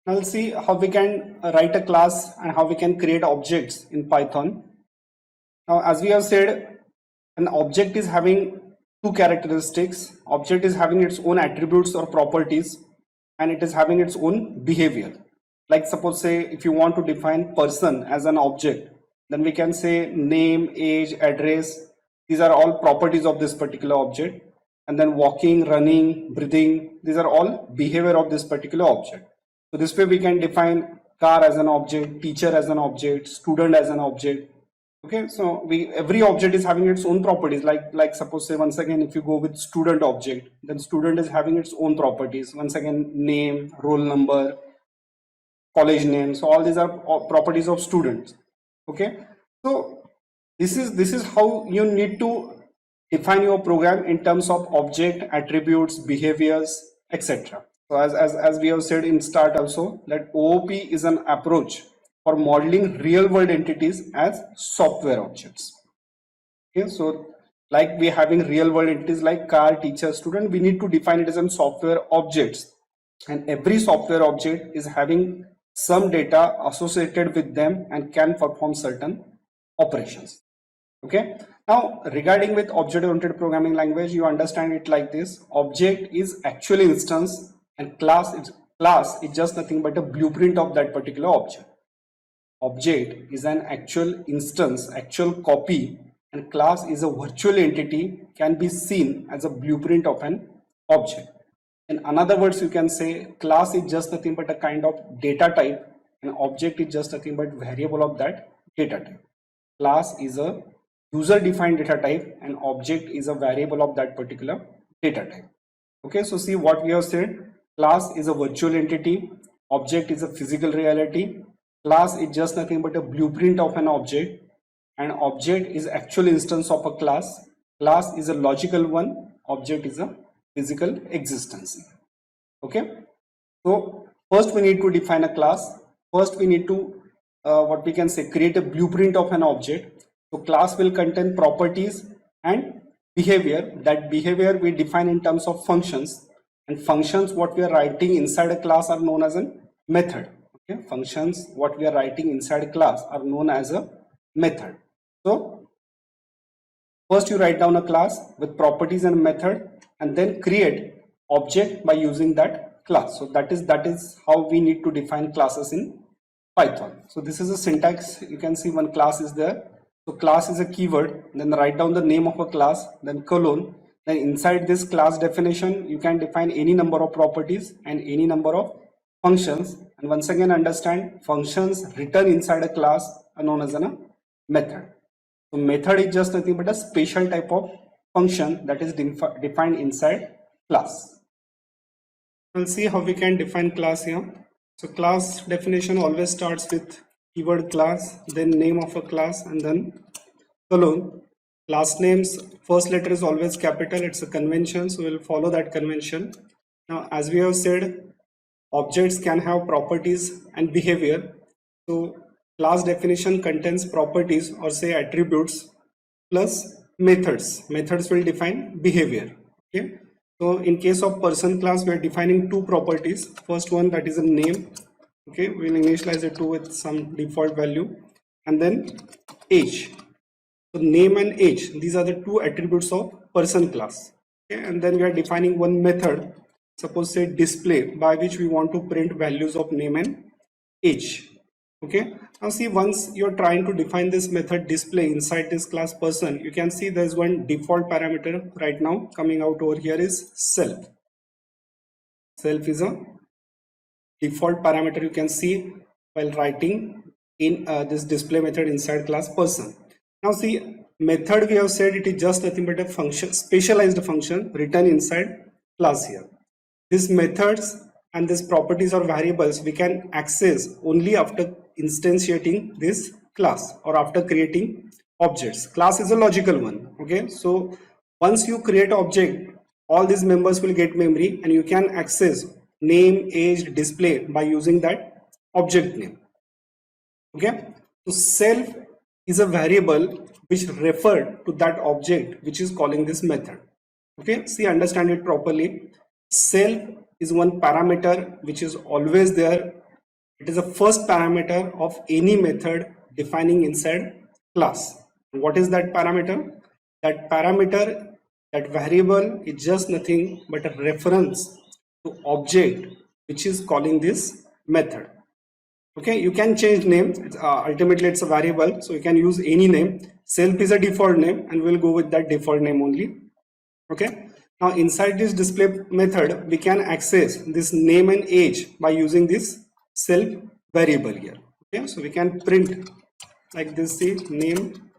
Now we'll see how we can write a class and how we can create objects in Python. Now, as we have said, an object is having two characteristics. Object is having its own attributes or properties, and it is having its own behavior. Like suppose say if you want to define person as an object, then we can say name, age, address. These are all properties of this particular object. And then walking, running, breathing, these are all behavior of this particular object. So this way we can define car as an object, teacher as an object, student as an object. Okay, so every object is having its own properties. Like suppose say once again, if you go with student object, then student is having its own properties. Once again, name, roll number, college name. So all these are properties of students. Okay, so this is how you need to define your program in terms of object, attributes, behaviors, etc. So as we have said in start also, that OOP is an approach for modeling real world entities as software objects. Okay, so like we are having real world entities like car, teacher, student, we need to define it as in software objects, and every software object is having some data associated with them and can perform certain operations. Okay, now regarding with object oriented programming language, you understand it like this: object is actual instance and class is just nothing but a blueprint of that particular object. Object is an actual instance, actual copy, and class is a virtual entity, can be seen as a blueprint of an object. In other words, you can say class is just nothing but a kind of data type, and object is just nothing but variable of that data type. Class is a user defined data type and object is a variable of that particular data type. Okay, so see what we have said: class is a virtual entity, object is a physical reality, class is just nothing but a blueprint of an object, and object is actual instance of a class. Class is a logical one, object is a physical existence. Okay, so first we need to define a class. First we need to what we can say, create a blueprint of an object. So class will contain properties and behavior. That behavior we define in terms of functions, and functions what we are writing inside a class are known as a method. Okay, functions what we are writing inside a class are known as a method. So first you write down a class with properties and method, and then create object by using that class. So that is how we need to define classes in Python. So this is a syntax. You can see one class is there. So class is a keyword, then write down the name of a class, then colon, then inside this class definition you can define any number of properties and any number of functions. And once again understand, functions written inside a class are known as a method. So method is just nothing but a special type of function that is defined inside class. We'll see how we can define class here. So class definition always starts with keyword class, then name of a class, and then colon. Class names first letter is always capital, it's a convention, so we'll follow that convention. Now as we have said, objects can have properties and behavior. So class definition contains properties or say attributes plus methods. Methods will define behavior. Okay, so in case of person class, we are defining two properties. First one, that is a name. Okay, we'll initialize it to with some default value, and then age. So name and age, these are the two attributes of person class. Okay, and then we are defining one method, suppose say display, by which we want to print values of name and age. Okay, now see, once you're trying to define this method display inside this class person, you can see there's one default parameter right now coming out over here is self. Self is a default parameter you can see while writing in this display method inside class person. Now see, method we have said it is just nothing but a function, specialized function written inside class here. These methods and these properties or variables we can access only after instantiating this class or after creating objects. Class is a logical one. Okay, so once you create object, all these members will get memory and you can access name, age, display by using that object name. Okay, so self is a variable which referred to that object which is calling this method. Okay, see, understand it properly. Self is one parameter which is always there It is the first parameter of any method defining inside class. What is that parameter? That parameter, that variable is just nothing but a reference to object which is calling this method. Okay, you can change name. Ultimately, it's a variable, so you can use any name. Self is a default name, and we'll go with that default name only. Okay. Now, inside this display method, we can access this name and age by using this self variable here. Okay, so we can print like this, see name,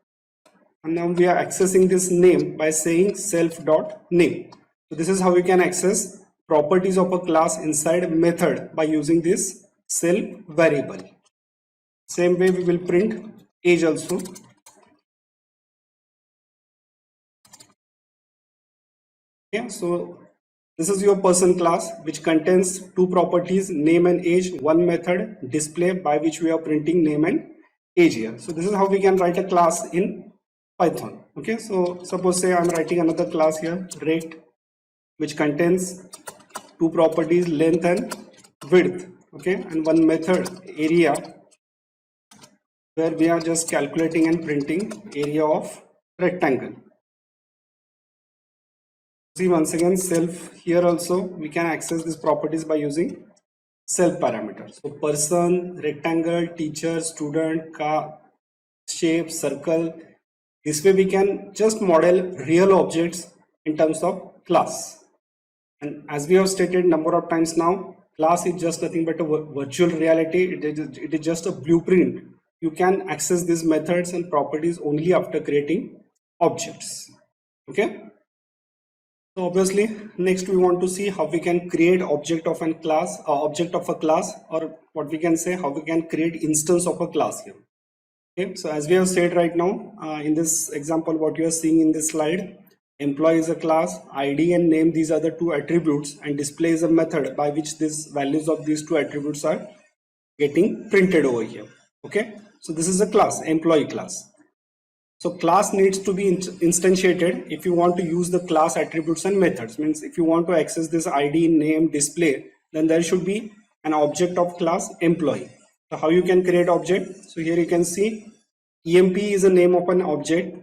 and now we are accessing this name by saying self dot name. So this is how we can access properties of a class inside a method by using this self variable. Same way we will print age also. Okay, so this is your person class which contains two properties, name and age, one method display by which we are printing name and age here. So this is how we can write a class in Python. Okay, so suppose say I'm writing another class here, rect, which contains two properties, length and width. Okay, and one method, area, where we are just calculating and printing area of rectangle. See once again self, here also we can access these properties by using self parameters. So person, rectangle, teacher, student, car, shape, circle. This way we can just model real objects in terms of class. And as we have stated number of times now, class is just nothing but a virtual reality. It is just a blueprint. You can access these methods and properties only after creating objects. Okay. So obviously, next we want to see how we can create object of a class, or what we can say, how we can create instance of a class here. Okay, so as we have said right now, in this example, what you are seeing in this slide, employee is a class, ID and name, these are the two attributes, and display is a method by which these values of these two attributes are getting printed over here. Okay, so this is a class, employee class. So class needs to be instantiated if you want to use the class attributes and methods. Means if you want to access this ID, name, display, then there should be an object of class employee. So how you can create object? So here you can see emp is the name of an object.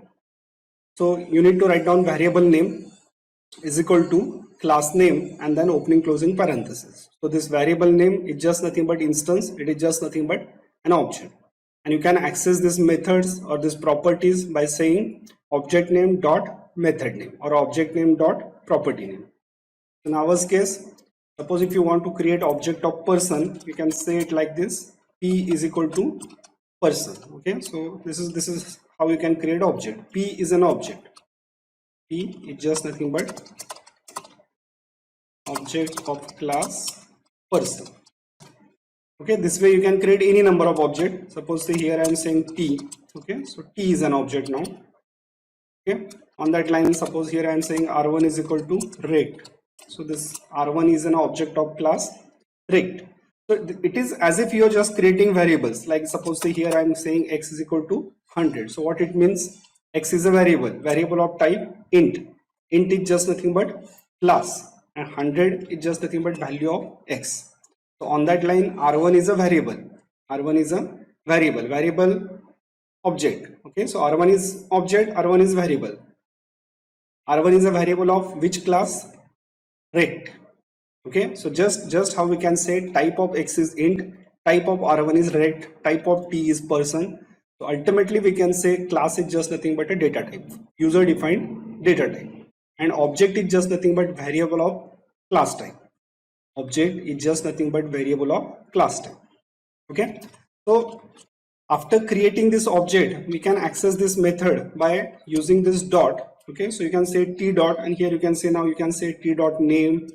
So you need to write down variable name is equal to class name and then opening closing parenthesis. So this variable name is just nothing but instance. It is just nothing but an object. And you can access these methods or these properties by saying object name dot method name or object name dot property name. In our case, suppose if you want to create object of person, you can say it like this: P is equal to person. Okay, so this is how you can create object. P is an object. P is just nothing but object of class person. Okay, this way you can create any number of objects. Suppose say here I am saying T. Okay, so T is an object now. Okay, on that line, suppose here I am saying R1 is equal to rect. So this R1 is an object of class rect. So it is as if you are just creating variables. Like suppose say here I am saying X is equal to 100. So what it means? X is a variable of type int. Int is just nothing but class, and 100 is just nothing but value of X. So on that line, R1 is a variable. R1 is a variable object. Okay, so R1 is object, R1 is variable. R1 is a variable of which class? Rect. Okay, so just how we can say type of X is int, type of R1 is rect, type of T is person. So ultimately we can say class is just nothing but a data type, user defined data type, and object is just nothing but variable of class type. Object is just nothing but variable of class type. Okay, so after creating this object, we can access this method by using this dot. Okay, so you can say T dot, and here you can say, now you can say T dot name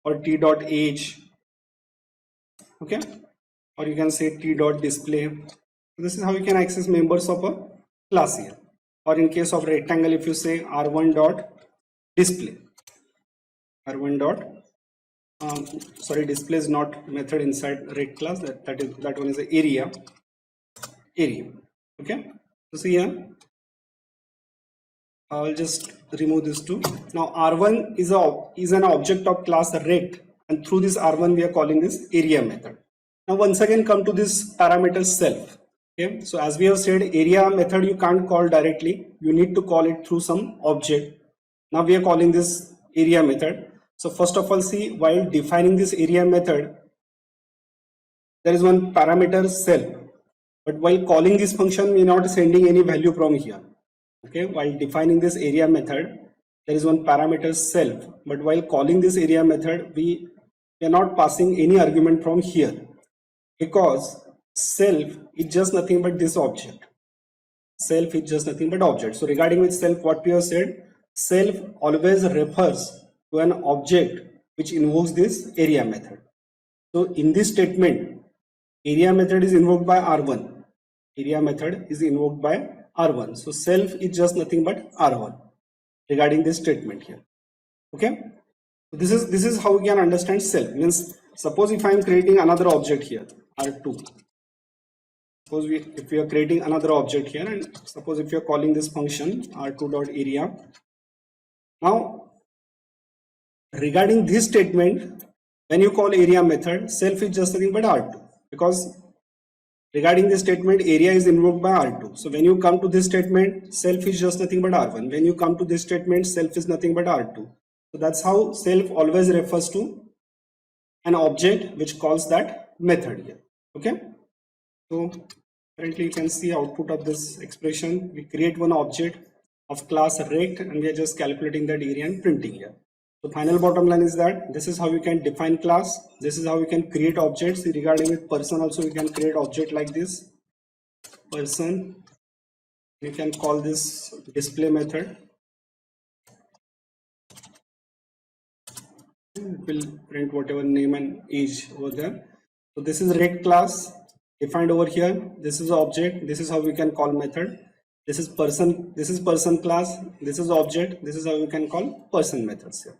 or T dot age. Okay, or you can say T dot display. This is how you can access members of a class here. Or in case of rectangle, if you say R1 dot display, R1 dot display is not method inside rect class. That one is the area. Okay, so see here, I will just remove this too. Now R1 is an object of class rect, and through this R1 we are calling this area method. Now once again come to this parameter self. Okay, so as we have said, area method you can't call directly, you need to call it through some object. Now we are calling this area method. So first of all, see, while defining this area method, there is one parameter self, but while calling this function we are not sending any value from here. Okay, while defining this area method, there is one parameter self, but while calling this area method we are not passing any argument from here, because self is just nothing but this object. Self is just nothing but object. So regarding with self, what we have said, self always refers to an object which invokes this area method. So in this statement, area method is invoked by R1. Area method is invoked by R1. So self is just nothing but R1 regarding this statement here. Okay. So this is how we can understand self. Means suppose if I am creating another object here, R2. Suppose if we are creating another object here, and suppose if you are calling this function R2.area. Now regarding this statement, when you call area method, self is just nothing but R2, because regarding this statement area is invoked by R2. So when you come to this statement, self is just nothing but R1. When you come to this statement, self is nothing but R2. So that's how self always refers to an object which calls that method here. Okay, so currently you can see output of this expression. We create one object of class rect and we are just calculating that area and printing here. So final bottom line is that this is how we can define class. This is how we can create objects. Regarding with person also, we can create object like this person. You can call this display method. It will print whatever name and age over there. So this is rect class defined over here. This is object. This is how we can call method. This is person. This is person class. This is object. This is how we can call person methods here.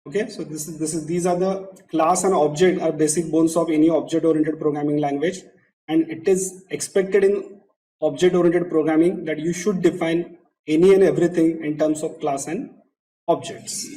Okay, so these are the class and object are basic bones of any object oriented programming language, and it is expected in object oriented programming that you should define any and everything in terms of class and objects.